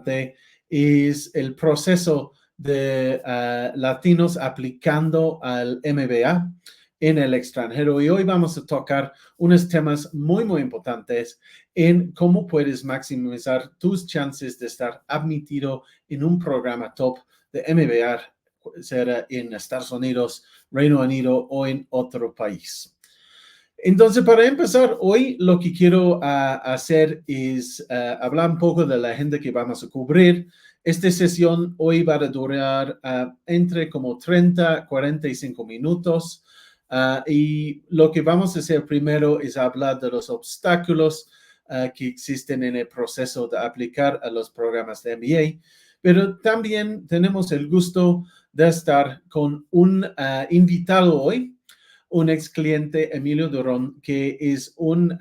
importante es el proceso de latinos aplicando al MBA en el extranjero. Y hoy vamos a tocar unos temas muy, muy importantes en cómo puedes maximizar tus chances de estar admitido en un programa top de MBA, sea en Estados Unidos, Reino Unido o en otro país. Entonces, para empezar, hoy lo que quiero hacer es hablar un poco de la agenda que vamos a cubrir. Esta sesión hoy va a durar entre como 30 a 45 minutos. Y lo que vamos a hacer primero es hablar de los obstáculos que existen en el proceso de aplicar a los programas de MBA. Pero también tenemos el gusto de estar con un invitado hoy, un ex cliente, Emilio Durón, que es un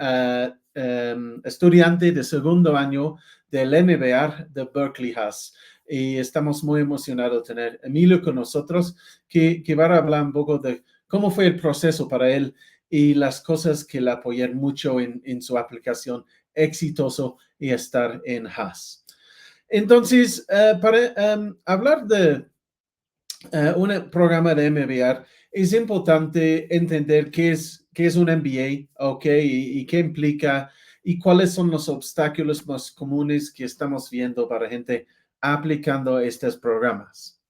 estudiante de segundo año del MBA de Berkeley Haas. Y estamos muy emocionados de tener a Emilio con nosotros, que va a hablar un poco de cómo fue el proceso para él y las cosas que le apoyan mucho en su aplicación exitoso y estar en Haas. Entonces, para hablar de un programa de MBA, es importante entender qué es un MBA, ¿ok? Y qué implica y cuáles son los obstáculos más comunes que estamos viendo para gente aplicando estos programas.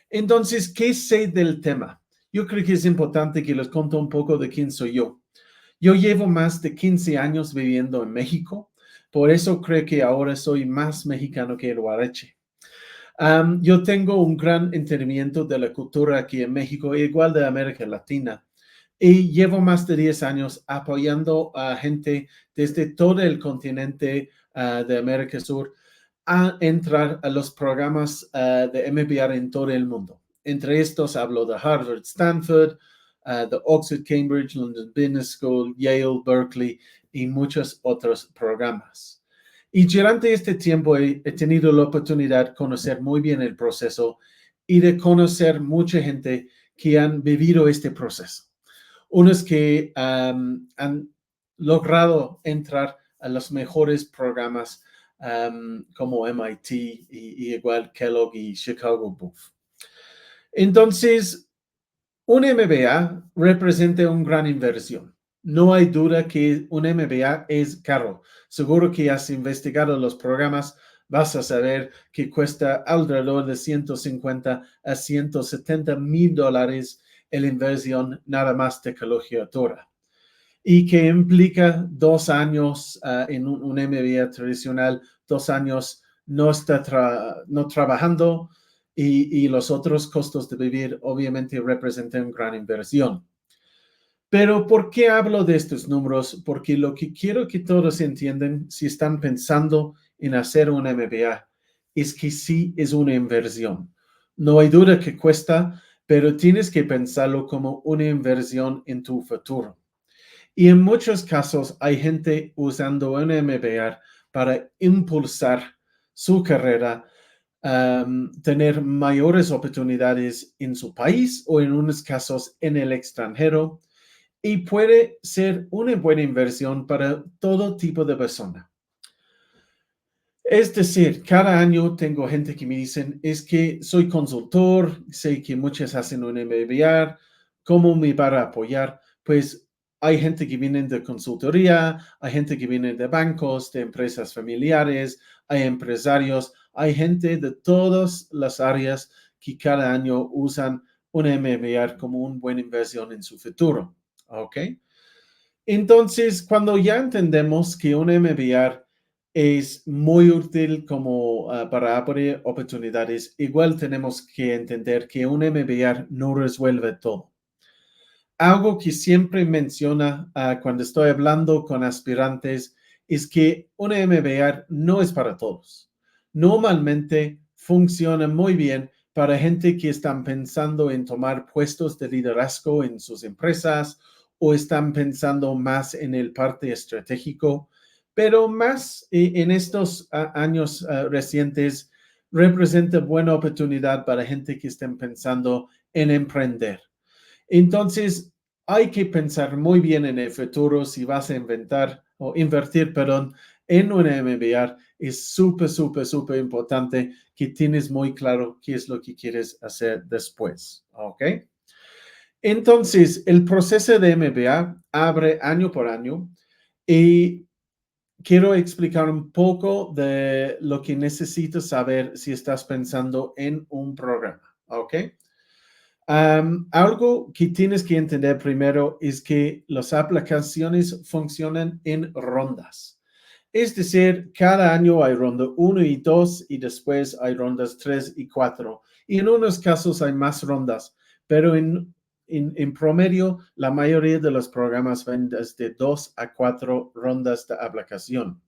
Entonces, ¿qué sé del tema? Yo creo que es importante que les cuente un poco de quién soy yo. Yo llevo más de 15 años viviendo en México, por eso creo que ahora soy más mexicano que el huarache. Yo tengo un gran entendimiento de la cultura aquí en México, igual de América Latina, y llevo más de 10 años apoyando a gente desde todo el continente de América Sur a entrar a los programas de MBA en todo el mundo. Entre estos hablo de Harvard, Stanford, de Oxford, Cambridge, London Business School, Yale, Berkeley y muchos otros programas. Y durante este tiempo he tenido la oportunidad de conocer muy bien el proceso y de conocer mucha gente que han vivido este proceso. Unos que han logrado entrar a los mejores programas como MIT y igual Kellogg y Chicago Booth. Entonces, un MBA representa una gran inversión. No hay duda que un MBA es caro. Seguro que has investigado los programas, vas a saber que cuesta alrededor de 150 a 170 mil dólares la inversión nada más de colegiatura. Y que implica 2 años en un MBA tradicional, 2 años no trabajando, y los otros costos de vivir obviamente representan una gran inversión. Pero ¿por qué hablo de estos números? Porque lo que quiero que todos entiendan, si están pensando en hacer un MBA, es que sí es una inversión. No hay duda que cuesta, pero tienes que pensarlo como una inversión en tu futuro. Y en muchos casos hay gente usando un MBA para impulsar su carrera, tener mayores oportunidades en su país o en unos casos en el extranjero, y puede ser una buena inversión para todo tipo de persona. Es decir, cada año tengo gente que me dicen, es que soy consultor, sé que muchos hacen un MBA, ¿cómo me van a apoyar? Pues hay gente que viene de consultoría, hay gente que viene de bancos, de empresas familiares, hay empresarios, hay gente de todas las áreas que cada año usan un MBA como una buena inversión en su futuro. ¿Ok? Entonces, cuando ya entendemos que un MBA es muy útil como para abrir oportunidades, igual tenemos que entender que un MBA no resuelve todo. Algo que siempre menciona cuando estoy hablando con aspirantes es que un MBA no es para todos. Normalmente funciona muy bien para gente que están pensando en tomar puestos de liderazgo en sus empresas o están pensando más en el parte estratégico, pero más en estos años recientes representa buena oportunidad para gente que estén pensando en emprender. Entonces, hay que pensar muy bien en el futuro si vas a invertir, en un MBA, es súper importante que tienes muy claro qué es lo que quieres hacer después, ¿ok? Entonces, el proceso de MBA abre año por año y quiero explicar un poco de lo que necesitas saber si estás pensando en un programa, ¿ok? Algo que tienes que entender primero es que las aplicaciones funcionan en rondas. Es decir, cada año hay ronda 1 y 2 y después hay rondas 3 y 4. Y en unos casos hay más rondas, pero en promedio la mayoría de los programas ven desde 2 a 4 rondas de aplicación.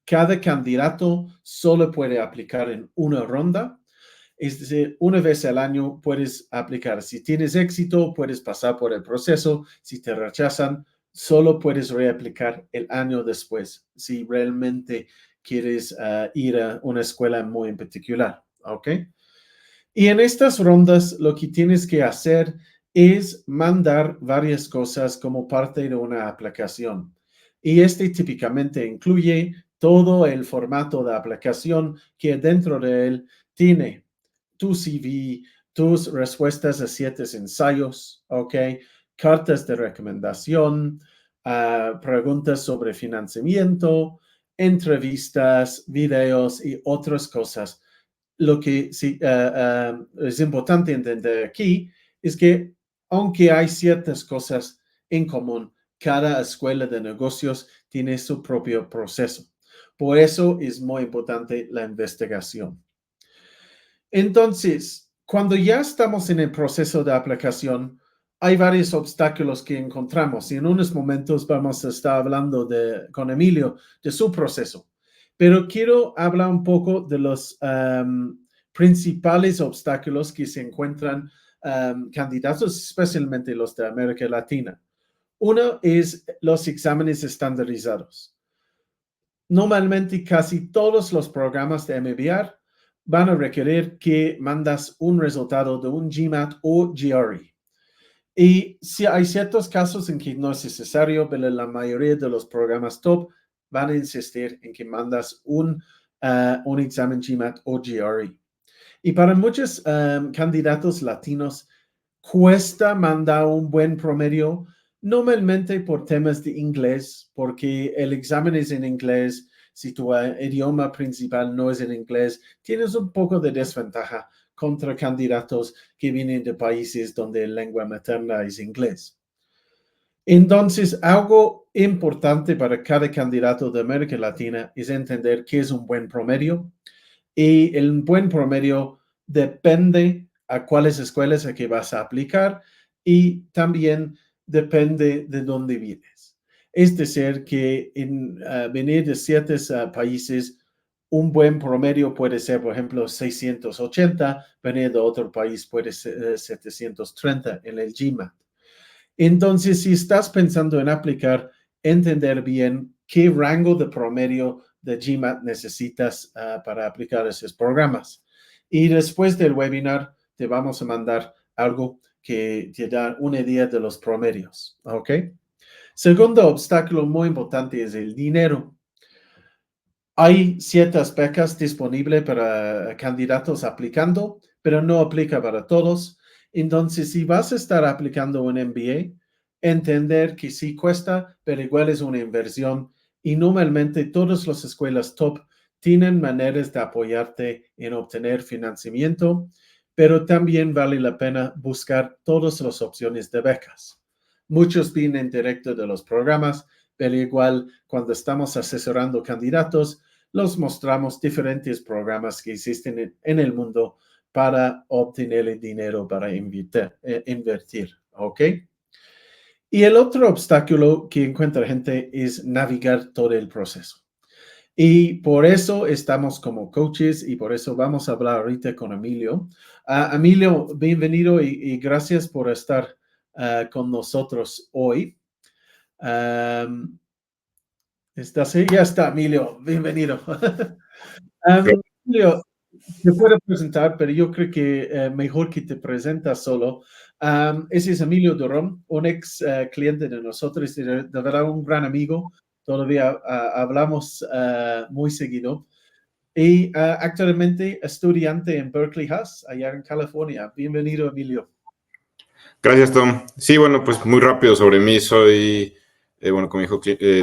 Cada candidato solo puede aplicar en una ronda. Es decir, una vez al año puedes aplicar. Si tienes éxito, puedes pasar por el proceso. Si te rechazan, solo puedes reaplicar el año después, si realmente quieres ir a una escuela muy en particular. ¿Ok? Y en estas rondas, lo que tienes que hacer es mandar varias cosas como parte de una aplicación. Y este típicamente incluye todo el formato de aplicación que dentro de él tiene tu CV, tus respuestas a 7 ensayos, ¿ok? Cartas de recomendación, preguntas sobre financiamiento, entrevistas, videos y otras cosas. Lo que sí, es importante entender aquí es que aunque hay ciertas cosas en común, cada escuela de negocios tiene su propio proceso. Por eso es muy importante la investigación. Entonces, cuando ya estamos en el proceso de aplicación, hay varios obstáculos que encontramos y en unos momentos vamos a estar hablando con Emilio de su proceso. Pero quiero hablar un poco de los principales obstáculos que se encuentran candidatos, especialmente los de América Latina. Uno es los exámenes estandarizados. Normalmente casi todos los programas de MBA van a requerir que mandas un resultado de un GMAT o GRE. Y si hay ciertos casos en que no es necesario, pero la mayoría de los programas top van a insistir en que mandas un examen GMAT o GRE. Y para muchos candidatos latinos, cuesta mandar un buen promedio, normalmente por temas de inglés, porque el examen es en inglés. Si tu idioma principal no es en inglés, tienes un poco de desventaja contra candidatos que vienen de países donde la lengua materna es inglés. Entonces, algo importante para cada candidato de América Latina es entender qué es un buen promedio. Y el buen promedio depende a cuáles escuelas a que vas a aplicar y también depende de dónde vienes. Es decir, que en venir de ciertos países, un buen promedio puede ser, por ejemplo, 680, venir de otro país puede ser 730 en el GMAT. Entonces, si estás pensando en aplicar, entender bien qué rango de promedio de GMAT necesitas para aplicar esos programas. Y después del webinar, te vamos a mandar algo que te da una idea de los promedios. ¿Ok? Segundo obstáculo muy importante es el dinero. Hay ciertas becas disponibles para candidatos aplicando, pero no aplica para todos. Entonces, si vas a estar aplicando un MBA, entender que sí cuesta, pero igual es una inversión. Y normalmente todas las escuelas top tienen maneras de apoyarte en obtener financiamiento, pero también vale la pena buscar todas las opciones de becas. Muchos vienen directo de los programas, pero igual cuando estamos asesorando candidatos, los mostramos diferentes programas que existen en el mundo para obtener el dinero para invertir, ¿ok? Y el otro obstáculo que encuentra gente es navegar todo el proceso. Y por eso estamos como coaches y por eso vamos a hablar ahorita con Emilio. Emilio, bienvenido y gracias por estar con nosotros hoy. Ya está, Emilio, bienvenido. Emilio, te puedo presentar, pero yo creo que mejor que te presentas solo. Ese es Emilio Durón, un ex cliente de nosotros, de verdad un gran amigo. todavía hablamos muy seguido. Y actualmente estudiante en Berkeley Haas, allá en California. Bienvenido, Emilio. Gracias, Tom. Sí, bueno, pues muy rápido sobre mí. Soy, bueno, como dijo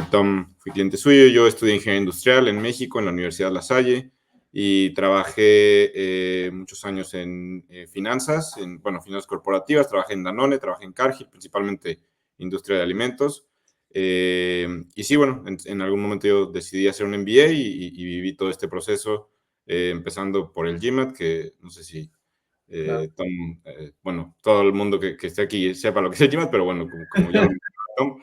Tom, fui cliente suyo. Yo estudié ingeniería industrial en México, en la Universidad La Salle, y trabajé muchos años en finanzas, bueno, finanzas corporativas. Trabajé en Danone, trabajé en Cargill, principalmente industria de alimentos. Y sí, bueno, en algún momento yo decidí hacer un MBA y viví todo este proceso, empezando por el GMAT, que no sé si Claro. Tom, bueno, todo el mundo que esté aquí sepa lo que es el GMAT, pero bueno, como ya lo mencionó Tom,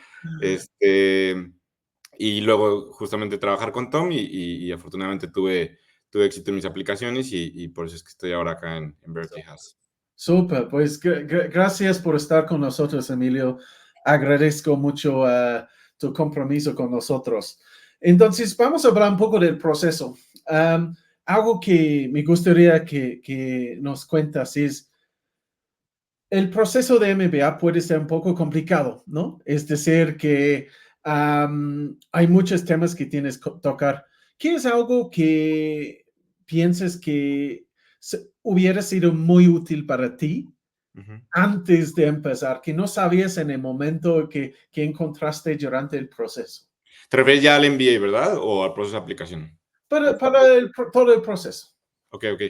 y luego justamente trabajar con Tom y afortunadamente tuve éxito en mis aplicaciones y por eso es que estoy ahora acá en Berkeley Haas. Súper, pues gracias por estar con nosotros, Emilio. Agradezco mucho tu compromiso con nosotros. Entonces, vamos a hablar un poco del proceso. Algo que me gustaría que nos cuentas es, el proceso de MBA puede ser un poco complicado, ¿no? Es decir, que hay muchos temas que tienes que tocar. ¿Qué es algo que piensas que hubiera sido muy útil para ti Ujú. antes de empezar, que no sabías en el momento que encontraste durante el proceso? ¿Te refieres ya al MBA, verdad? ¿O al proceso de aplicación? Para todo el proceso. Ok, ok.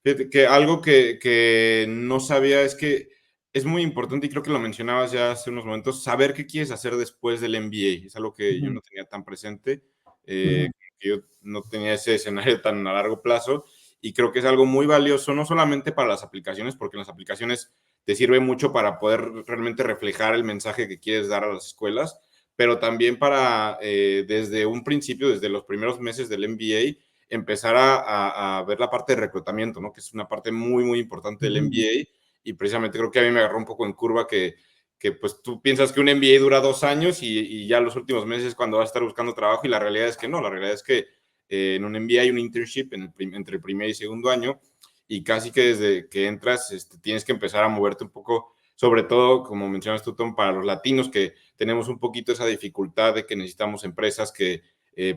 Fíjate que algo que no sabía es que es muy importante, y creo que lo mencionabas ya hace unos momentos, saber qué quieres hacer después del MBA. Es algo que yo Ujú, no tenía tan presente, ujú, que yo no tenía ese escenario tan a largo plazo, y creo que es algo muy valioso, no solamente para las aplicaciones, porque en las aplicaciones te sirve mucho para poder realmente reflejar el mensaje que quieres dar a las escuelas, pero también para, desde un principio, desde los primeros meses del MBA, empezar a ver la parte de reclutamiento, ¿no? Que es una parte muy, muy importante del ujú, MBA, y precisamente creo que a mí me agarró un poco en curva que pues tú piensas que un MBA dura 2 años y ya los últimos meses cuando vas a estar buscando trabajo, y la realidad es que no, la realidad es que en un MBA hay un internship entre el primer y segundo año, y casi que desde que entras tienes que empezar a moverte un poco, sobre todo, como mencionas tú, Tom, para los latinos, que tenemos un poquito esa dificultad de que necesitamos empresas que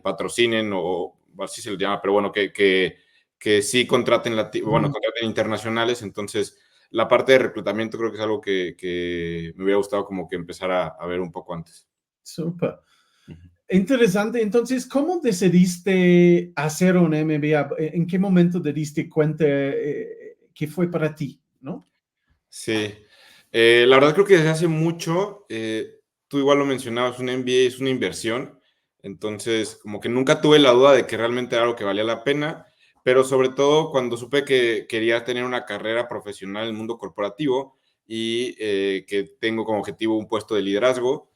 patrocinen, o así se les llama, pero bueno, que sí contraten, bueno, ujú. contraten internacionales. Entonces, la parte de reclutamiento creo que es algo que me hubiera gustado como que empezar a ver un poco antes. Súper. Ujú. Interesante. Entonces, ¿cómo decidiste hacer un MBA? ¿En qué momento te diste cuenta que fue para ti, no? Sí, la verdad creo que desde hace mucho, tú igual lo mencionabas, un MBA es una inversión, entonces como que nunca tuve la duda de que realmente era algo que valía la pena, pero sobre todo cuando supe que quería tener una carrera profesional en el mundo corporativo y que tengo como objetivo un puesto de liderazgo,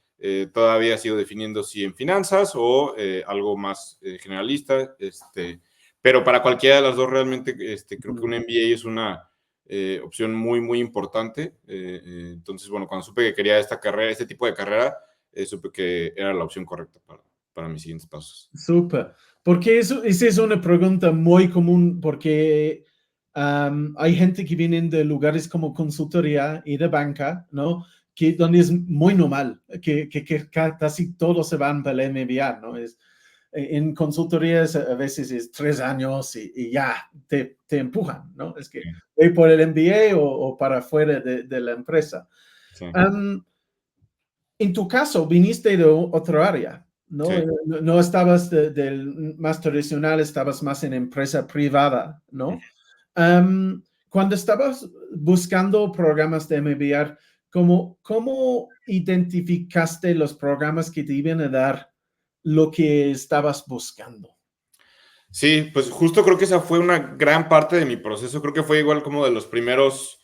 todavía sigo definiendo si en finanzas o algo más generalista, pero para cualquiera de las dos realmente creo que un MBA es una opción muy, muy importante. Entonces, bueno, cuando supe que quería esta carrera, este tipo de carrera, supe que era la opción correcta para mis siguientes pasos. Súper. Porque esa es una pregunta muy común, porque hay gente que viene de lugares como consultoría y de banca, ¿no? Que donde es muy normal que casi todos se van para el MBA, ¿no? En consultorías a veces es 3 años y ya te empujan, ¿no? Es que Sí, voy por el MBA o para afuera de la empresa. sí, Um, en tu caso, viniste de otra área, ¿no? sí. No estabas del más tradicional, estabas más en empresa privada, ¿no? Cuando estabas buscando programas de MBA, ¿cómo identificaste los programas que te iban a dar lo que estabas buscando? Sí, pues justo creo que esa fue una gran parte de mi proceso. Creo que fue igual como de los primeros,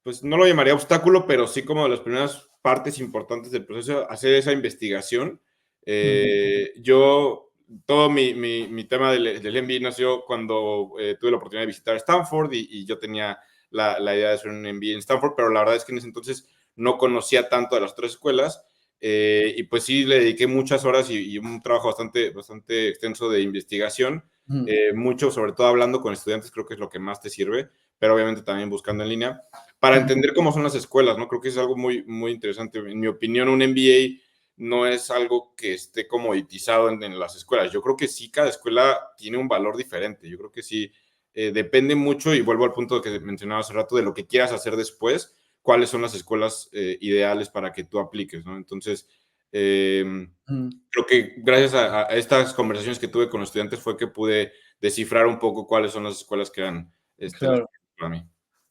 pues no lo llamaría obstáculo, pero sí como de las primeras partes importantes del proceso, hacer esa investigación. Ujú, Yo, todo mi tema del MBA nació cuando tuve la oportunidad de visitar Stanford, y yo tenía la idea de hacer un MBA en Stanford, pero la verdad es que en ese entonces no conocía tanto de las otras escuelas, y pues sí le dediqué muchas horas y un trabajo bastante, bastante extenso de investigación, ujú, mucho sobre todo hablando con estudiantes, creo que es lo que más te sirve, pero obviamente también buscando en línea para ujú, entender cómo son las escuelas, ¿no? Creo que es algo muy, muy interesante. En mi opinión, un MBA no es algo que esté comoditizado en las escuelas. Yo creo que sí, cada escuela tiene un valor diferente. Yo creo que sí, depende mucho, y vuelvo al punto que mencionaba hace rato, de lo que quieras hacer después, cuáles son las escuelas ideales para que tú apliques, ¿no? Entonces, creo que gracias a estas conversaciones que tuve con los estudiantes fue que pude descifrar un poco cuáles son las escuelas que eran las Claro. para mí.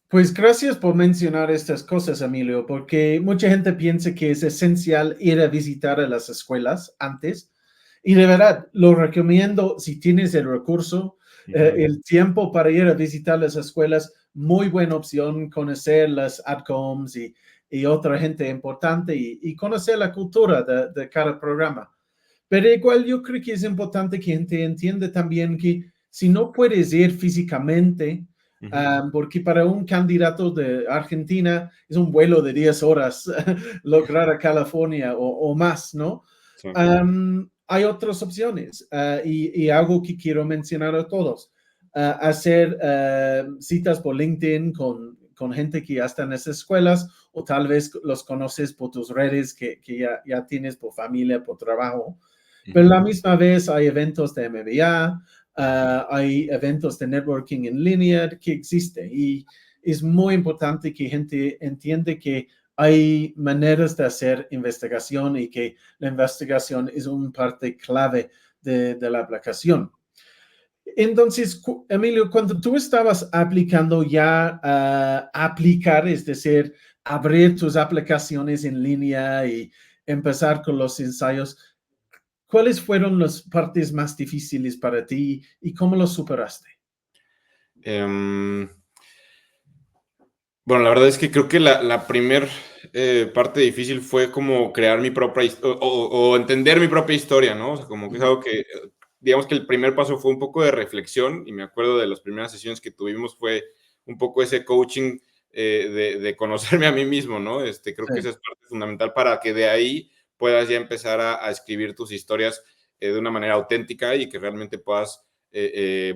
Pues gracias por mencionar estas cosas, Emilio, porque mucha gente piensa que es esencial ir a visitar a las escuelas antes. Y de verdad, lo recomiendo si tienes el recurso, el tiempo para ir a visitar las escuelas, muy buena opción, conocer las ADCOMs y otra gente importante y conocer la cultura de cada programa. Pero igual yo creo que es importante que gente entienda también que si no puedes ir físicamente, porque para un candidato de Argentina es un vuelo de 10 horas lograr a California o más, ¿no? Sí. Hay otras opciones y algo que quiero mencionar a todos. Hacer citas por LinkedIn con gente que ya está en esas escuelas o tal vez los conoces por tus redes que ya tienes por familia, por trabajo. Pero a la misma vez hay eventos de MBA, hay eventos de networking en línea que existen y es muy importante que gente entienda que hay maneras de hacer investigación y que la investigación es una parte clave de la aplicación. Entonces, Emilio, cuando tú estabas aplicando ya aplicar, es decir, abrir tus aplicaciones en línea y empezar con los ensayos, ¿cuáles fueron las partes más difíciles para ti y cómo los superaste? Bueno, la verdad es que creo que la primer parte difícil fue como crear mi propia o entender mi propia historia, ¿no? O sea, como que es algo que, digamos que el primer paso fue un poco de reflexión, y me acuerdo de las primeras sesiones que tuvimos fue un poco ese coaching de conocerme a mí mismo, ¿no? Creo que Sí. esa es parte fundamental para que de ahí puedas ya empezar a escribir tus historias de una manera auténtica y que realmente puedas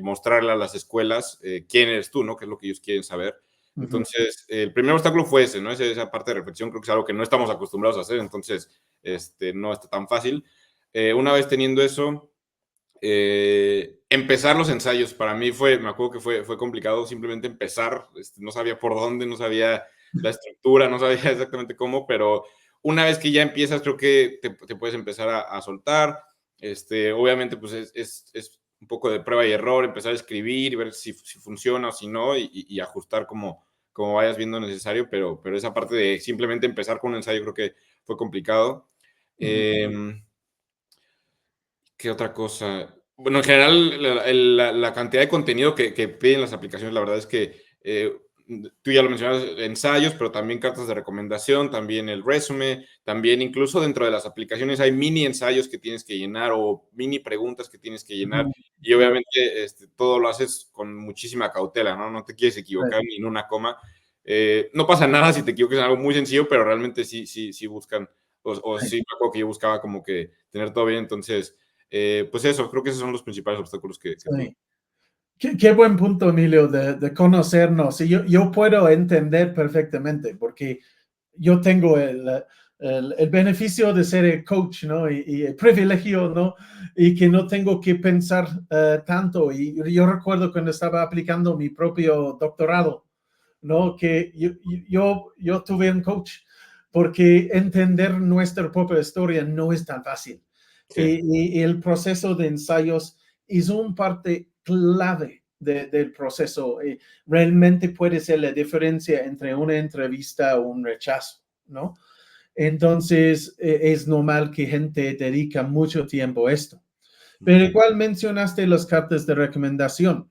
mostrarle a las escuelas quién eres tú, ¿no? Que es lo que ellos quieren saber. Entonces, el primer obstáculo fue ese, ¿no? Esa parte de reflexión creo que es algo que no estamos acostumbrados a hacer, entonces no está tan fácil. Una vez teniendo eso, empezar los ensayos para mí me acuerdo que fue complicado simplemente empezar, no sabía por dónde, no sabía la estructura, no sabía exactamente cómo, pero una vez que ya empiezas creo que te puedes empezar a soltar. Obviamente pues es un poco de prueba y error, empezar a escribir y ver si funciona o si no y ajustar como vayas viendo necesario, pero esa parte de simplemente empezar con un ensayo creo que fue complicado. ¿Qué otra cosa? Bueno, en general, la cantidad de contenido que piden las aplicaciones, la verdad es que tú ya lo mencionabas, ensayos, pero también cartas de recomendación, también el resumen, también incluso dentro de las aplicaciones hay mini ensayos que tienes que llenar o mini preguntas que tienes que llenar. Y obviamente todo lo haces con muchísima cautela, ¿no? No te quieres equivocar ni en una coma. No pasa nada si te equivocas en algo muy sencillo, pero realmente sí buscan, sí me acuerdo que yo buscaba como que tener todo bien, entonces pues eso, creo que esos son los principales obstáculos que tuve. Sí. Qué buen punto, Emilio, de conocernos. Y yo puedo entender perfectamente, porque yo tengo el beneficio de ser el coach, ¿no? Y el privilegio, ¿no? Y que no tengo que pensar tanto. Y yo recuerdo cuando estaba aplicando mi propio doctorado, ¿no? Que yo tuve un coach, porque entender nuestra propia historia no es tan fácil. Sí. Y el proceso de ensayos es una parte clave del proceso. Realmente puede ser la diferencia entre una entrevista o un rechazo, ¿no? Entonces, es normal que gente dedica mucho tiempo a esto. Pero igual mencionaste las cartas de recomendación.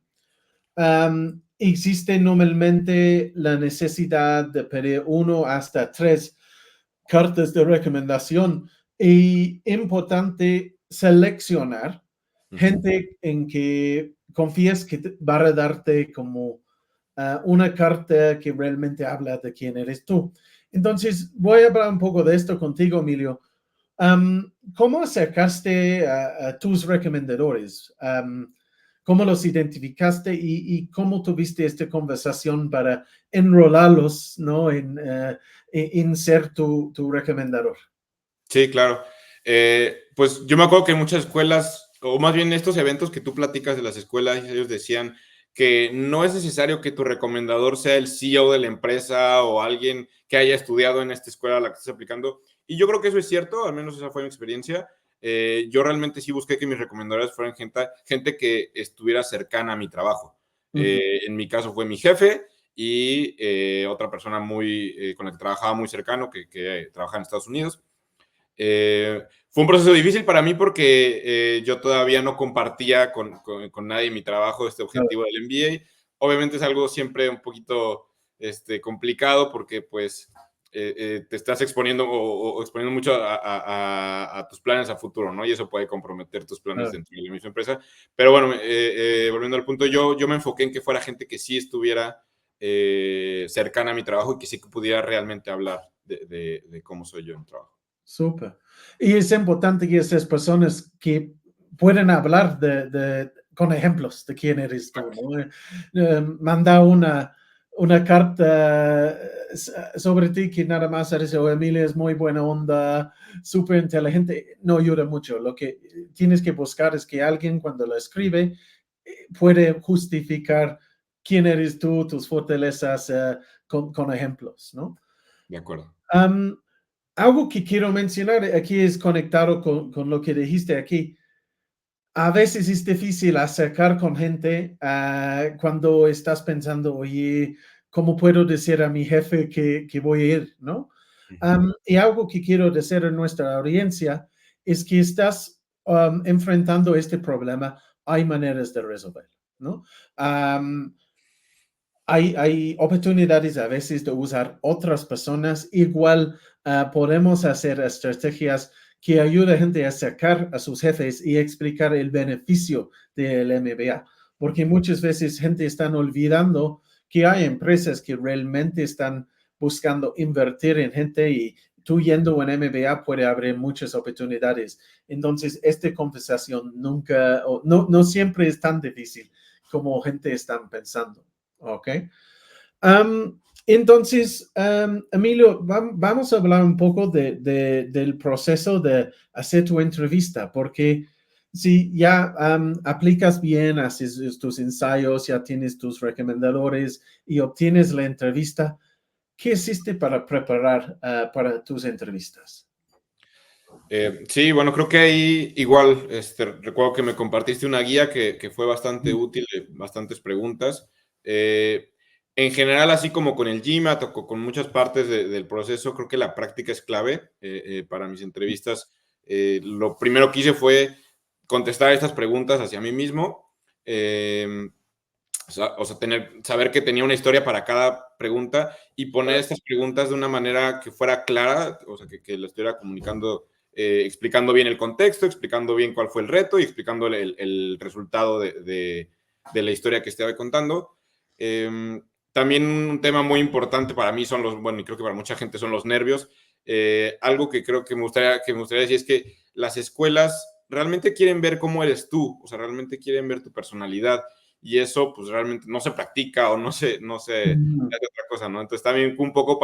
Existe normalmente la necesidad de pedir 1 hasta 3 cartas de recomendación y importante seleccionar gente en que confías que va a darte como una carta que realmente habla de quién eres tú. Entonces, voy a hablar un poco de esto contigo, Emilio. ¿Cómo acercaste a tus recomendadores? ¿Cómo los identificaste y cómo tuviste esta conversación para enrolarlos, ¿no? en ser tu recomendador? Sí, claro. Pues yo me acuerdo que en muchas escuelas, o más bien estos eventos que tú platicas de las escuelas, ellos decían que no es necesario que tu recomendador sea el CEO de la empresa o alguien que haya estudiado en esta escuela a la que estás aplicando. Y yo creo que eso es cierto, al menos esa fue mi experiencia. Yo realmente sí busqué que mis recomendadores fueran gente que estuviera cercana a mi trabajo. Ujú. En mi caso fue mi jefe y otra persona con la que trabajaba muy cercano, que trabaja en Estados Unidos. Fue un proceso difícil para mí porque yo todavía no compartía con nadie mi trabajo, este Claro, objetivo del MBA. Obviamente es algo siempre un poquito complicado porque pues te estás exponiendo o exponiendo mucho a tus planes a futuro, ¿no? Y eso puede comprometer tus planes claro. dentro de la misma empresa. Pero bueno, volviendo al punto, yo me enfoqué en que fuera gente que sí estuviera cercana a mi trabajo y que sí que pudiera realmente hablar de cómo soy yo en el trabajo. Súper. Y es importante que esas personas que pueden hablar con ejemplos de quién eres tú, ¿no? Manda una carta sobre ti que nada más eres, o Emilia es muy buena onda, súper inteligente, no ayuda mucho. Lo que tienes que buscar es que alguien cuando lo escribe puede justificar quién eres tú, tus fortalezas con ejemplos, ¿no? De acuerdo. Um, Algo que quiero mencionar aquí es conectado con lo que dijiste aquí. A veces es difícil acercar con gente cuando estás pensando, oye, ¿cómo puedo decir a mi jefe que voy a ir? ¿No? Ujú. Y algo que quiero decir a nuestra audiencia es que estás enfrentando este problema, hay maneras de resolver, ¿no? Um, hay oportunidades a veces de usar otras personas. Igual podemos hacer estrategias que ayuden a gente a acercar a sus jefes y explicar el beneficio del MBA. Porque muchas veces gente está olvidando que hay empresas que realmente están buscando invertir en gente y tú yendo a un MBA puede abrir muchas oportunidades. Entonces, esta conversación nunca, no siempre es tan difícil como gente está pensando. ¿Ok? Entonces, Emilio, vamos a hablar un poco del proceso de hacer tu entrevista, porque si ya aplicas bien, haces tus ensayos, ya tienes tus recomendadores y obtienes la entrevista, ¿qué hiciste para preparar para tus entrevistas? Sí, bueno, creo que ahí igual, recuerdo que me compartiste una guía que fue bastante Mm. útil, bastantes preguntas. Eh, en general, así como con el GMAT o con muchas partes del proceso, creo que la práctica es clave para mis entrevistas. Lo primero que hice fue contestar estas preguntas hacia mí mismo. Saber que tenía una historia para cada pregunta y poner estas preguntas de una manera que fuera clara, o sea, que lo estuviera comunicando, explicando bien el contexto, explicando bien cuál fue el reto y explicando el resultado de la historia que estaba contando. También un tema muy importante para mí son bueno, y creo que para mucha gente son los nervios. Algo que creo que me gustaría decir es que las escuelas realmente quieren ver cómo eres tú, o sea, realmente quieren ver tu personalidad y eso pues realmente no se practica o no se Mm. hace otra cosa, ¿no? Entonces también un poco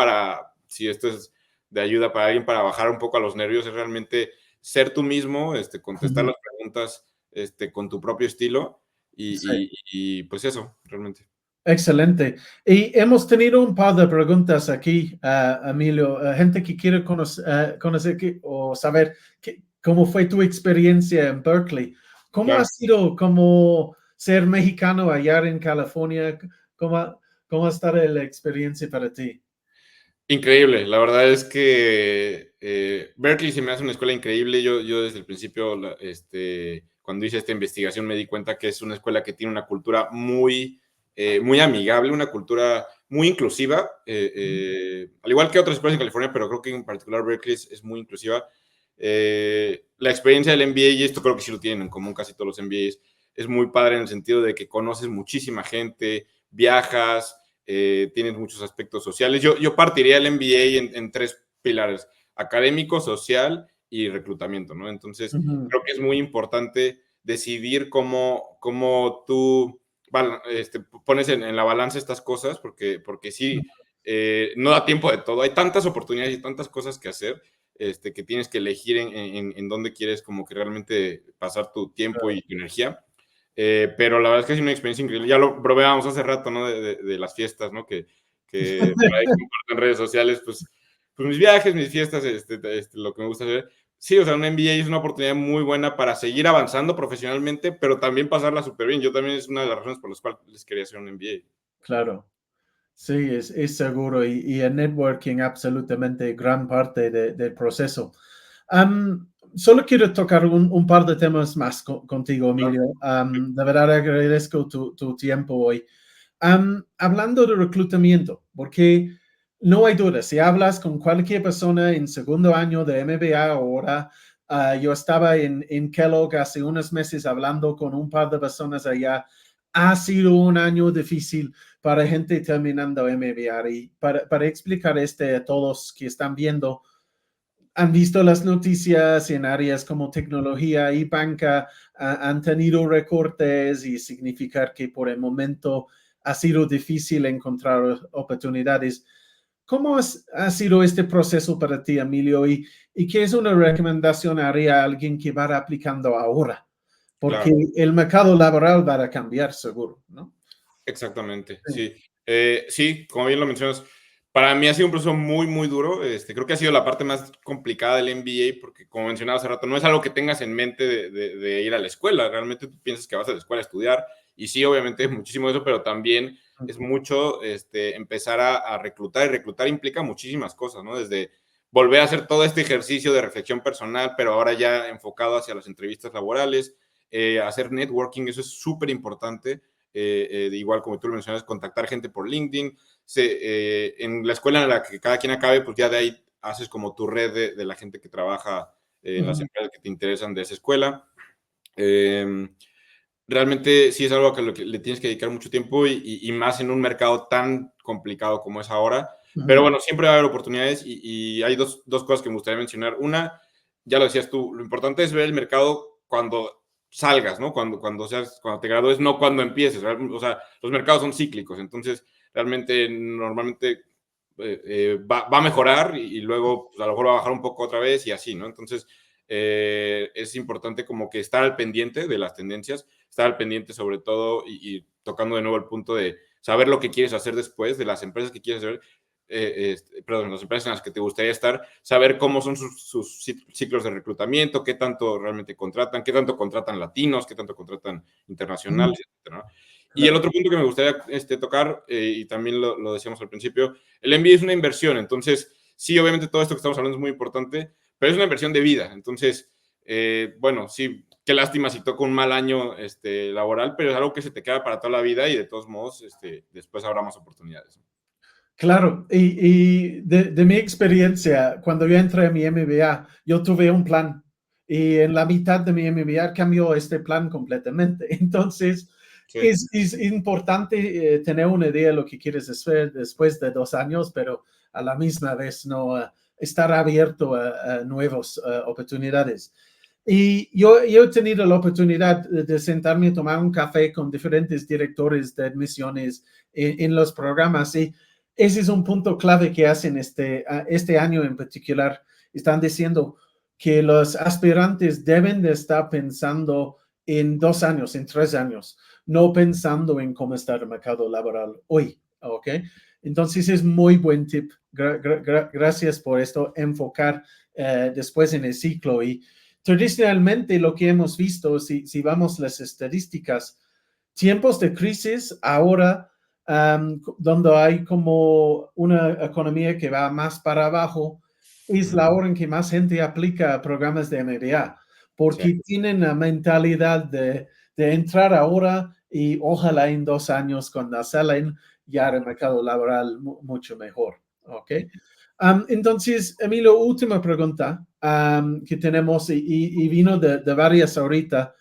si esto es de ayuda para alguien para bajar un poco a los nervios, es realmente ser tú mismo, contestar Ujú. las preguntas con tu propio estilo Sí. y pues eso, realmente. Excelente. Y hemos tenido un par de preguntas aquí, Emilio. Gente que quiere conocer o saber cómo fue tu experiencia en Berkeley. ¿Cómo ha Claro. sido como ser mexicano allá en California? ¿Cómo ha estado la experiencia para ti? Increíble, la verdad es que Berkeley se me hace una escuela increíble. Yo desde el principio, cuando hice esta investigación, me di cuenta que es una escuela que tiene una cultura muy amigable, una cultura muy inclusiva, al igual que otras escuelas en California, pero creo que en particular Berkeley es muy inclusiva. La experiencia del MBA, y esto creo que sí lo tienen en común casi todos los MBAs, es muy padre en el sentido de que conoces muchísima gente, viajas, tienes muchos aspectos sociales. Yo partiría el MBA en tres pilares: académico, social y reclutamiento, ¿no? Entonces, Ujú. creo que es muy importante decidir cómo tú pones en la balanza estas cosas, porque sí, no da tiempo de todo. Hay tantas oportunidades y tantas cosas que hacer. que tienes que elegir en dónde quieres como que realmente pasar tu tiempo y tu energía. Pero la verdad es que es una experiencia increíble. Ya lo probábamos hace rato, ¿no? De las fiestas, ¿no? Que por ahí comparto en redes sociales, pues mis viajes, mis fiestas, lo que me gusta hacer. Sí, o sea, un MBA es una oportunidad muy buena para seguir avanzando profesionalmente, pero también pasarla súper bien. Yo también es una de las razones por las cuales les quería hacer un MBA. Claro. Sí, es seguro y el networking absolutamente gran parte del proceso. Solo quiero tocar un par de temas más contigo, Claro. Emilio. De verdad agradezco tu tiempo hoy. Hablando de reclutamiento, porque no hay duda, si hablas con cualquier persona en segundo año de MBA ahora, yo estaba en Kellogg hace unos meses hablando con un par de personas allá, ha sido un año difícil para gente terminando MBA y para explicar a todos que están viendo, han visto las noticias en áreas como tecnología y banca, han tenido recortes y significar que por el momento ha sido difícil encontrar oportunidades. ¿Cómo ha sido este proceso para ti, Emilio? ¿Y qué es una recomendación haría a alguien que va aplicando ahora? Porque Claro. el mercado laboral va a cambiar seguro, ¿no? Exactamente, Sí. sí. Sí, como bien lo mencionas, para mí ha sido un proceso muy, muy duro. Creo que ha sido la parte más complicada del MBA porque, como mencionaba hace rato, no es algo que tengas en mente de ir a la escuela. Realmente tú piensas que vas a la escuela a estudiar y sí, obviamente, muchísimo de eso, pero también es mucho empezar a reclutar y reclutar implica muchísimas cosas, ¿no? Desde volver a hacer todo este ejercicio de reflexión personal, pero ahora ya enfocado hacia las entrevistas laborales, hacer networking, eso es súper importante. Igual como tú lo mencionas, contactar gente por LinkedIn. En la escuela en la que cada quien acabe, pues ya de ahí haces como tu red de la gente que trabaja en las empresas que te interesan de esa escuela. Realmente sí es algo a lo que le tienes que dedicar mucho tiempo y más en un mercado tan complicado como es ahora. Pero bueno, siempre va a haber oportunidades y hay dos cosas que me gustaría mencionar. Una, ya lo decías tú, lo importante es ver el mercado cuando salgas, ¿no? Cuando te gradúes, no cuando empieces. O sea, los mercados son cíclicos, entonces realmente normalmente va a mejorar y luego pues, a lo mejor va a bajar un poco otra vez y así, ¿no? Entonces es importante como que estar al pendiente de las tendencias, estar al pendiente sobre todo y tocando de nuevo el punto de saber lo que quieres hacer después, de las empresas que quieres hacer, perdón, las empresas en las que te gustaría estar, saber cómo son sus ciclos de reclutamiento, qué tanto realmente contratan, qué tanto contratan latinos, qué tanto contratan internacionales, etcétera, ¿no? Y el Claro. otro punto que me gustaría tocar, y también lo decíamos al principio, el MBA es una inversión, entonces sí, obviamente todo esto que estamos hablando es muy importante, pero es una inversión de vida, entonces, bueno, sí, qué lástima si toca un mal año laboral, pero es algo que se te queda para toda la vida y de todos modos después habrá más oportunidades. Claro, y de mi experiencia, cuando yo entré a mi MBA, yo tuve un plan y en la mitad de mi MBA cambió este plan completamente. Entonces, Sí, es importante tener una idea de lo que quieres hacer después de 2 años, pero a la misma vez no estar abierto a nuevas oportunidades. Y yo he tenido la oportunidad de sentarme a tomar un café con diferentes directores de admisiones en los programas y ese es un punto clave que hacen este año en particular. Están diciendo que los aspirantes deben de estar pensando en 2 años, en 3 años, no pensando en cómo está el mercado laboral hoy. ¿Ok? Entonces es muy buen tip. Gracias por esto, enfocar después en el ciclo. Y tradicionalmente lo que hemos visto, si vamos las estadísticas, tiempos de crisis ahora donde hay como una economía que va más para abajo, es la hora en que más gente aplica programas de MBA, sí. porque tienen la mentalidad de entrar ahora y ojalá en 2 años cuando salen ya el mercado laboral mucho mejor. ¿Ok? Entonces, Emilio, última pregunta que tenemos y vino de varias ahorita.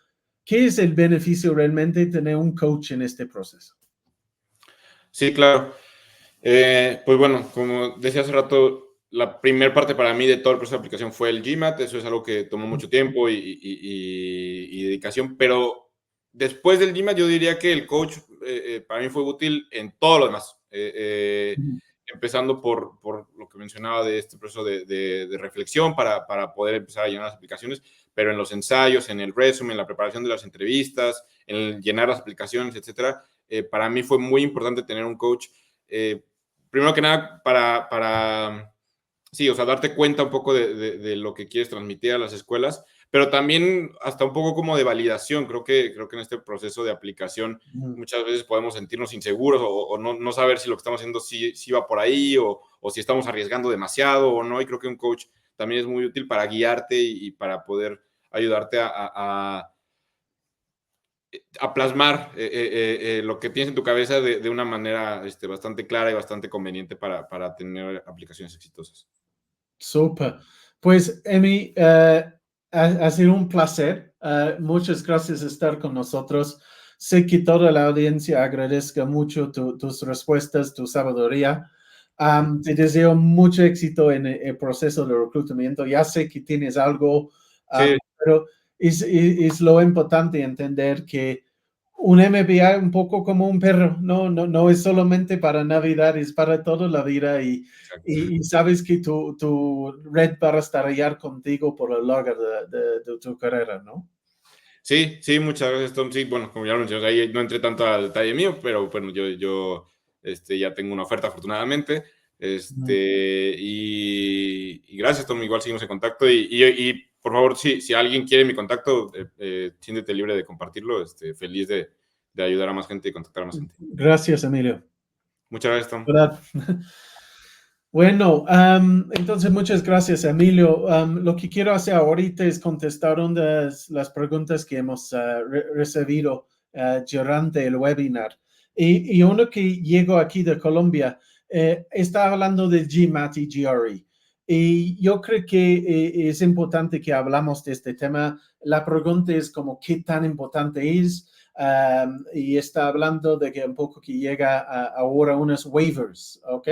¿Qué es el beneficio realmente de tener un coach en este proceso? Sí, claro. Pues bueno, como decía hace rato, la primera parte para mí de todo el proceso de aplicación fue el GMAT. Eso es algo que tomó mucho tiempo y dedicación, pero después del GMAT yo diría que el coach para mí fue útil en todo lo demás. empezando por lo que mencionaba de este proceso de reflexión para poder empezar a llenar las aplicaciones, pero en los ensayos, en el resumen, en la preparación de las entrevistas, en el llenar las aplicaciones, etcétera, para mí fue muy importante tener un coach, primero que nada, sí, o sea, darte cuenta un poco de lo que quieres transmitir a las escuelas, pero también hasta un poco como de validación. Creo que en este proceso de aplicación muchas veces podemos sentirnos inseguros o no saber si lo que estamos haciendo sí va por ahí o si estamos arriesgando demasiado o no. Y creo que un coach también es muy útil para guiarte y para poder ayudarte a plasmar lo que tienes en tu cabeza de una manera bastante clara y bastante conveniente para tener aplicaciones exitosas. Súper. Pues, Emi, ha sido un placer. Muchas gracias por estar con nosotros. Sé que toda la audiencia agradezca mucho tus respuestas, tu sabiduría. Te deseo mucho éxito en el proceso de reclutamiento. Ya sé que tienes algo, Sí. pero es lo importante entender que un MBA es un poco como un perro. No es solamente para Navidad, es para toda la vida y sabes que tu red va a estar contigo por lo largo de tu carrera, ¿no? Sí, muchas gracias, Tom. Sí, bueno, como ya lo mencioné, ahí no entré tanto al detalle mío, pero bueno, yo ya tengo una oferta afortunadamente. Y gracias, Tom. Igual seguimos en contacto. Y por favor, si alguien quiere mi contacto, siéntete libre de compartirlo. Feliz de ayudar a más gente y contactar a más gente. Gracias, Emilio. Muchas gracias, Tom. ¿Verdad? Bueno, entonces muchas gracias, Emilio. Lo que quiero hacer ahorita es contestar una de las preguntas que hemos recibido durante el webinar. Y uno que llegó aquí de Colombia está hablando de GMAT y GRE. Y yo creo que es importante que hablamos de este tema. La pregunta es como qué tan importante es. Y está hablando de que un poco que llega ahora unos waivers, ¿ok?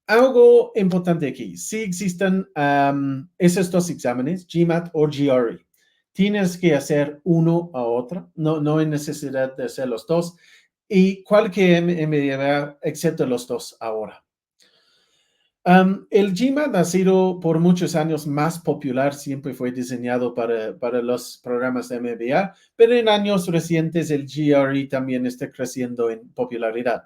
Algo importante aquí, si existen esos dos exámenes, GMAT o GRE, tienes que hacer uno a otro, no hay necesidad de hacer los dos, y cualquier MBA excepto los dos ahora. El GMAT ha sido por muchos años más popular, siempre fue diseñado para los programas de MBA, pero en años recientes el GRE también está creciendo en popularidad.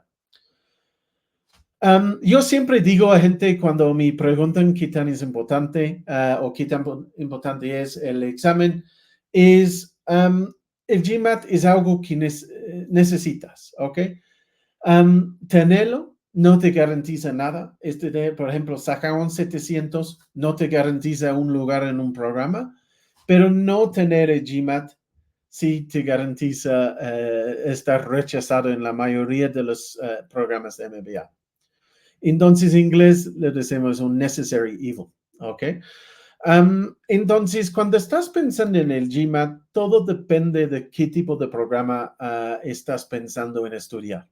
Yo siempre digo a gente cuando me preguntan qué tan es importante o qué tan importante es el examen, es el GMAT es algo que necesitas, ¿ok? Tenerlo no te garantiza nada. Por ejemplo, sacar un 700 no te garantiza un lugar en un programa, pero no tener el GMAT sí te garantiza estar rechazado en la mayoría de los programas de MBA. Entonces, en inglés le decimos un necessary evil, ¿ok? Entonces, cuando estás pensando en el GMAT, todo depende de qué tipo de programa estás pensando en estudiar.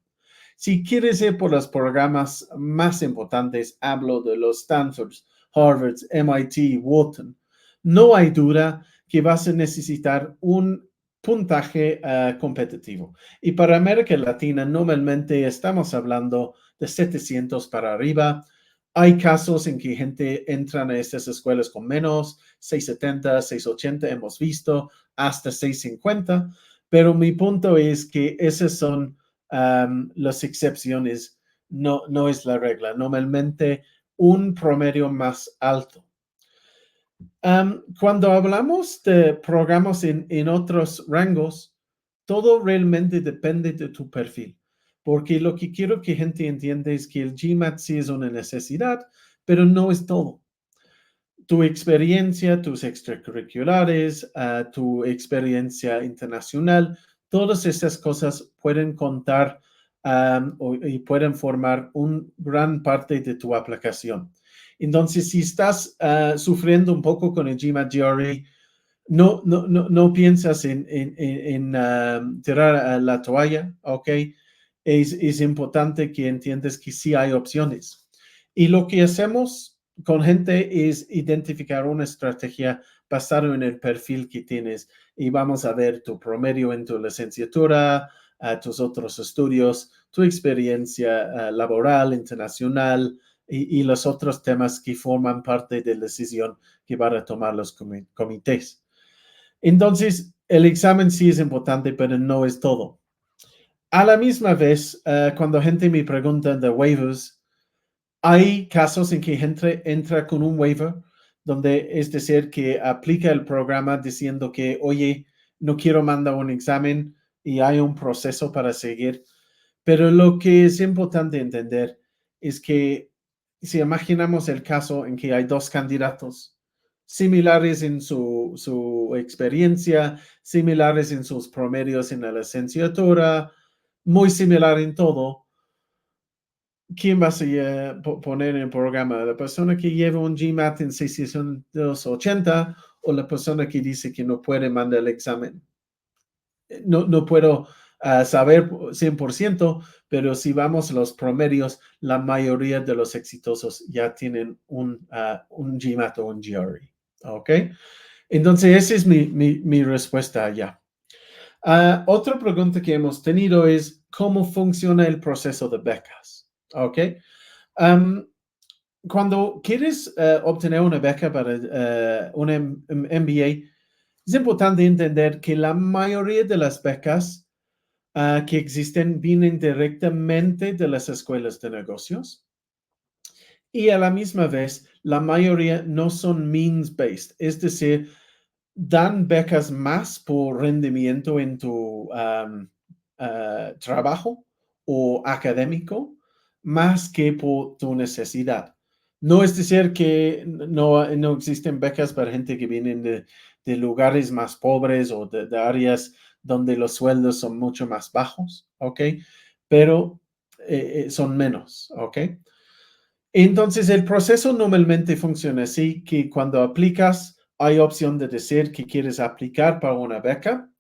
Si quieres ir por los programas más importantes, hablo de los Stanfords, Harvards, MIT, Wharton, no hay duda que vas a necesitar un puntaje competitivo. Y para América Latina, normalmente estamos hablando de 700 para arriba. Hay casos en que gente entra a estas escuelas con menos, 670, 680, hemos visto, hasta 650. Pero mi punto es que esas son las excepciones, no es la regla. Normalmente un promedio más alto. Cuando hablamos de programas en otros rangos, todo realmente depende de tu perfil, porque lo que quiero que gente entienda es que el GMAT sí es una necesidad, pero no es todo. Tu experiencia, tus extracurriculares, tu experiencia internacional, todas esas cosas pueden contar y pueden formar una gran parte de tu aplicación. Entonces, si estás sufriendo un poco con el GMAT GRE, no piensas en tirar la toalla, ¿ok? Es importante que entiendas que sí hay opciones. Y lo que hacemos con gente es identificar una estrategia basada en el perfil que tienes y vamos a ver tu promedio en tu licenciatura, tus otros estudios, tu experiencia laboral, internacional y los otros temas que forman parte de la decisión que van a tomar los comités. Entonces, el examen sí es importante, pero no es todo. A la misma vez, cuando gente me pregunta de waivers, hay casos en que gente entra con un waiver, donde es decir, que aplica el programa diciendo que, oye, no quiero mandar un examen y hay un proceso para seguir. Pero lo que es importante entender es que si imaginamos el caso en que hay dos candidatos similares en su experiencia, similares en sus promedios en la licenciatura, muy similar en todo, ¿quién va a poner en el programa? ¿La persona que lleva un GMAT en 680 o la persona que dice que no puede mandar el examen? No puedo saber 100%, pero si vamos a los promedios, la mayoría de los exitosos ya tienen un GMAT o un GRE. ¿Ok? Entonces, esa es mi respuesta allá. Otra pregunta que hemos tenido es, ¿cómo funciona el proceso de becas? ¿Ok? Cuando quieres obtener una beca para un MBA, es importante entender que la mayoría de las becas que existen vienen directamente de las escuelas de negocios y a la misma vez la mayoría no son means-based, es decir, dan becas más por rendimiento en tu trabajo o académico más que por tu necesidad. No es decir que no existen becas para gente que viene de lugares más pobres o de áreas donde los sueldos son mucho más bajos, ¿ok? Pero son menos, ¿ok? Entonces, el proceso normalmente funciona así, que cuando aplicas, hay opción de decir que quieres aplicar para una beca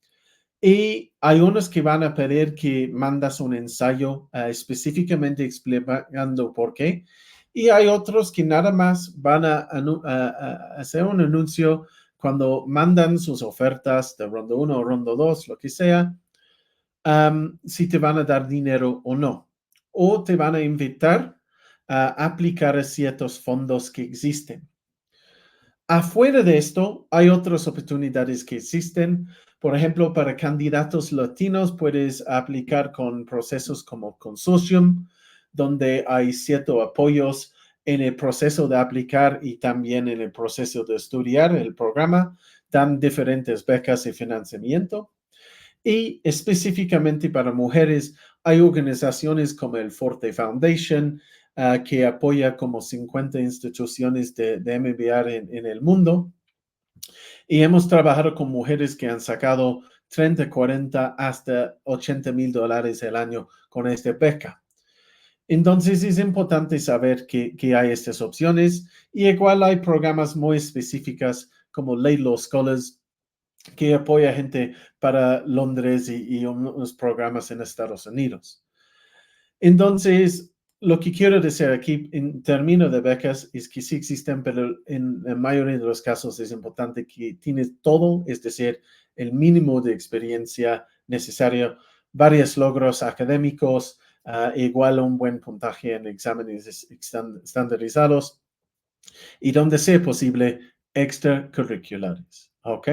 y hay unos que van a pedir que mandas un ensayo específicamente explicando por qué. Y hay otros que nada más van a hacer un anuncio cuando mandan sus ofertas de ronda 1 o ronda 2, lo que sea, si te van a dar dinero o no. O te van a invitar a aplicar a ciertos fondos que existen. Afuera de esto, hay otras oportunidades que existen. Por ejemplo, para candidatos latinos puedes aplicar con procesos como consortium, donde hay ciertos apoyos en el proceso de aplicar y también en el proceso de estudiar el programa. Dan diferentes becas y financiamiento. Y específicamente para mujeres, hay organizaciones como el Forte Foundation, que apoya como 50 instituciones de MBA en el mundo. Y hemos trabajado con mujeres que han sacado 30, 40 hasta $80,000 el año con esta beca. Entonces es importante saber que hay estas opciones y igual hay programas muy específicas como Laidlaw Scholars que apoya gente para Londres y unos programas en Estados Unidos. Entonces, lo que quiero decir aquí en términos de becas es que sí existen, pero en la mayoría de los casos es importante que tienes todo, es decir, el mínimo de experiencia necesario, varios logros académicos, igual a un buen puntaje en exámenes estandarizados y donde sea posible, extracurriculares. ¿Ok?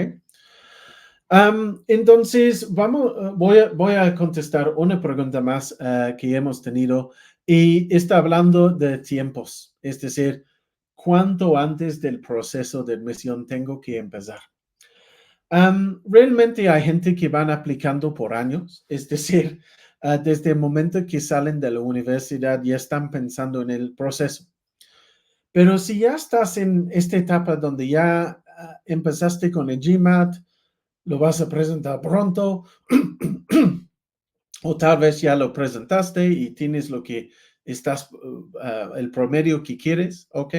Entonces, voy a contestar una pregunta más que hemos tenido y está hablando de tiempos, es decir, ¿cuánto antes del proceso de admisión tengo que empezar? Realmente hay gente que van aplicando por años, es decir, desde el momento que salen de la universidad ya están pensando en el proceso. Pero si ya estás en esta etapa donde ya empezaste con el GMAT, lo vas a presentar pronto o tal vez ya lo presentaste y tienes lo que estás, el promedio que quieres, ¿ok?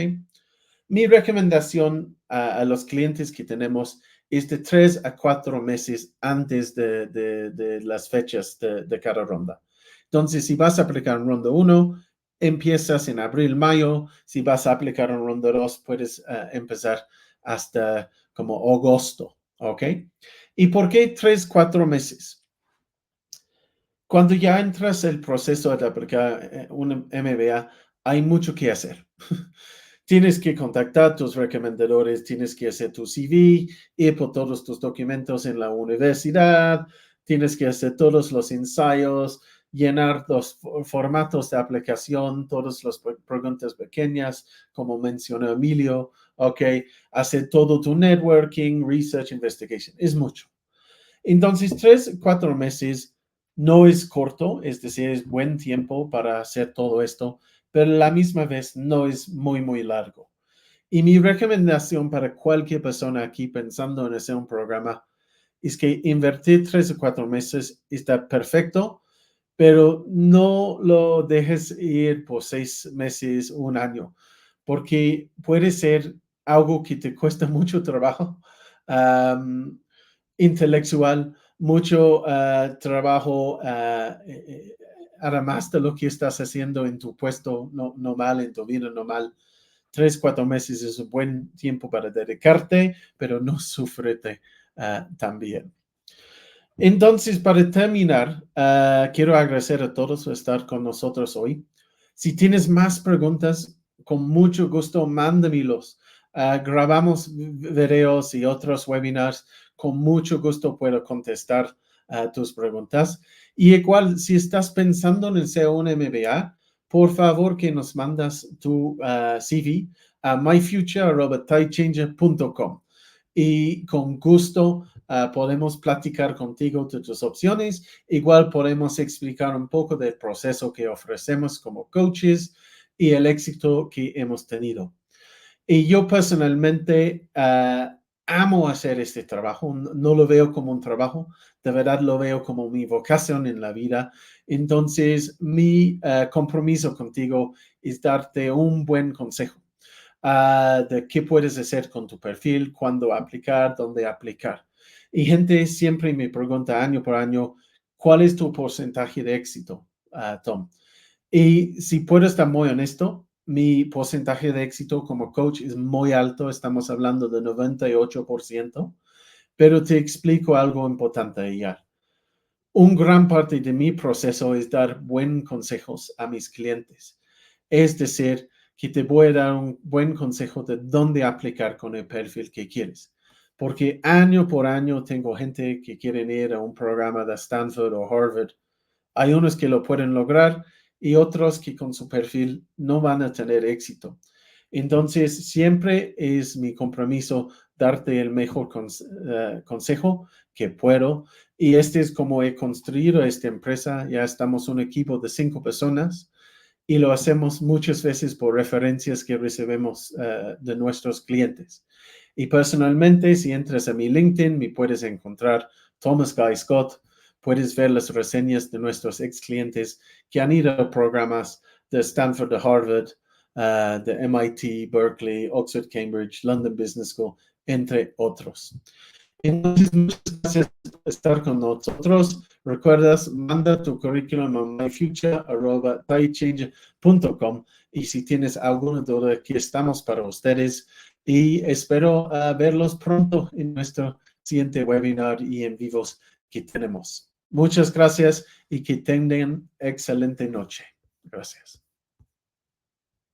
Mi recomendación a los clientes que tenemos es de 3 a 4 meses antes de las fechas de cada ronda. Entonces, si vas a aplicar en ronda 1, empiezas en abril, mayo. Si vas a aplicar en ronda 2, puedes empezar hasta como agosto, ¿ok? ¿Y por qué 3, 4 meses? Cuando ya entras el proceso de aplicar un MBA, hay mucho que hacer. Tienes que contactar a tus recomendadores, tienes que hacer tu CV, ir por todos tus documentos en la universidad, tienes que hacer todos los ensayos, llenar los formatos de aplicación, todas las preguntas pequeñas, como mencionó Emilio, hacer todo tu networking, research, investigation. Es mucho. Entonces, 3, 4 meses no es corto, es decir, es buen tiempo para hacer todo esto, pero a la misma vez no es muy largo. Y mi recomendación para cualquier persona aquí pensando en hacer un programa es que invertir 3 o 4 meses está perfecto, pero no lo dejes ir por 6 meses, un año, porque puede ser algo que te cuesta mucho trabajo. Intelectual, mucho trabajo, además de lo que estás haciendo en tu puesto normal, en tu vida normal. 3, 4 meses es un buen tiempo para dedicarte, pero no sufrete también. Entonces, para terminar, quiero agradecer a todos por estar con nosotros hoy. Si tienes más preguntas, con mucho gusto, mándamelos. Grabamos videos y otros webinars. Con mucho gusto puedo contestar tus preguntas. Y igual, si estás pensando en hacer un MBA, por favor que nos mandas tu CV a myfuture@tidechanger.com. Y con gusto podemos platicar contigo de tus opciones. Igual podemos explicar un poco del proceso que ofrecemos como coaches y el éxito que hemos tenido. Y yo personalmente amo hacer este trabajo. No lo veo como un trabajo, de verdad lo veo como mi vocación en la vida. Entonces, mi compromiso contigo es darte un buen consejo de qué puedes hacer con tu perfil, cuándo aplicar, dónde aplicar. Y gente siempre me pregunta año por año, ¿cuál es tu porcentaje de éxito, Tom? Y si puedo estar muy honesto, mi porcentaje de éxito como coach es muy alto, estamos hablando de 98%, pero te explico algo importante ya. Un gran parte de mi proceso es dar buenos consejos a mis clientes. Es decir, que te voy a dar un buen consejo de dónde aplicar con el perfil que quieres. Porque año por año tengo gente que quieren ir a un programa de Stanford o Harvard. Hay unos que lo pueden lograr y otros que con su perfil no van a tener éxito. Entonces, siempre es mi compromiso darte el mejor consejo que puedo. Y este es como he construido esta empresa. Ya estamos un equipo de 5 personas y lo hacemos muchas veces por referencias que recibimos de nuestros clientes. Y personalmente, si entras a mi LinkedIn, me puedes encontrar Thomas Guy Scott. Puedes ver las reseñas de nuestros ex clientes que han ido a programas de Stanford, de Harvard, de MIT, Berkeley, Oxford, Cambridge, London Business School, entre otros. Entonces, muchas gracias por estar con nosotros. Recuerdas, manda tu currículum a myfuture@tidechanger.com y si tienes alguna duda, aquí estamos para ustedes y espero verlos pronto en nuestro siguiente webinar y en vivos que tenemos. Muchas gracias y que tengan excelente noche. Gracias.